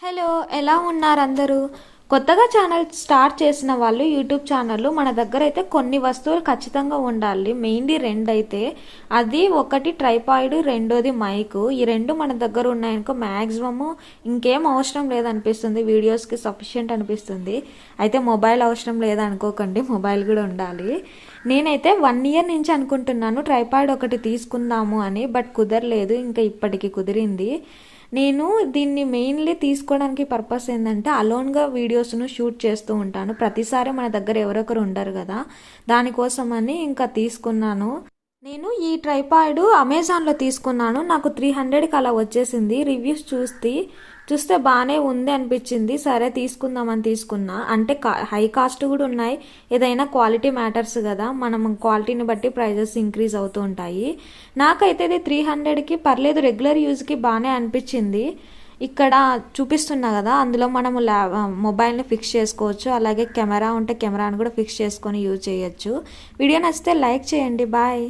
Hello, ఎలా ఉన్నారు అందరూ? కొత్తగా ఛానల్ స్టార్ట్ చేసిన వాళ్ళు యూట్యూబ్ ఛానల్ మన దగ్గర అయితే కొన్ని వస్తువులు ఖచ్చితంగా ఉండాలి. మెయిన్లీ రెండు అయితే, అది ఒకటి ట్రైపాయిడ్, రెండోది మైకు. ఈ రెండు మన దగ్గర ఉన్నాయనుకో మ్యాక్సిమము ఇంకేం అవసరం లేదనిపిస్తుంది, వీడియోస్కి సఫిషియెంట్ అనిపిస్తుంది. అయితే మొబైల్ అవసరం లేదనుకోకండి, మొబైల్ కూడా ఉండాలి. నేనైతే 1 ఇయర్ నుంచి అనుకుంటున్నాను ట్రైపాయిడ్ ఒకటి తీసుకుందాము అని, బట్ కుదరలేదు. ఇంకా ఇప్పటికి కుదిరింది. నేను దీన్ని మెయిన్లీ తీసుకోవడానికి పర్పస్ ఏంటంటే, అలోన్గా వీడియోస్ను షూట్ చేస్తూ ఉంటాను. ప్రతిసారి మన దగ్గర ఎవరొకరు ఉండరు కదా, దానికోసమని ఇంకా తీసుకున్నాను. నేను ఈ ట్రైపాడ్ అమెజాన్లో తీసుకున్నాను. నాకు 300కి అలా వచ్చేసింది. రివ్యూస్ చూస్తే బాగానే ఉంది అనిపించింది. సరే తీసుకుందామని తీసుకున్నా. అంటే హై కాస్ట్ కూడా ఉన్నాయి. ఏదైనా క్వాలిటీ మ్యాటర్స్ కదా, మనం క్వాలిటీని బట్టి ప్రైజెస్ ఇంక్రీజ్ అవుతూ ఉంటాయి. నాకైతే ఇది 300కి పర్లేదు, రెగ్యులర్ యూజ్కి బాగానే అనిపించింది. ఇక్కడ చూపిస్తున్నా కదా, అందులో మనము మొబైల్ని ఫిక్స్ చేసుకోవచ్చు. అలాగే కెమెరా ఉంటే కెమెరాని కూడా ఫిక్స్ చేసుకొని యూజ్ చేయొచ్చు. వీడియో నచ్చితే లైక్ చేయండి. బాయ్.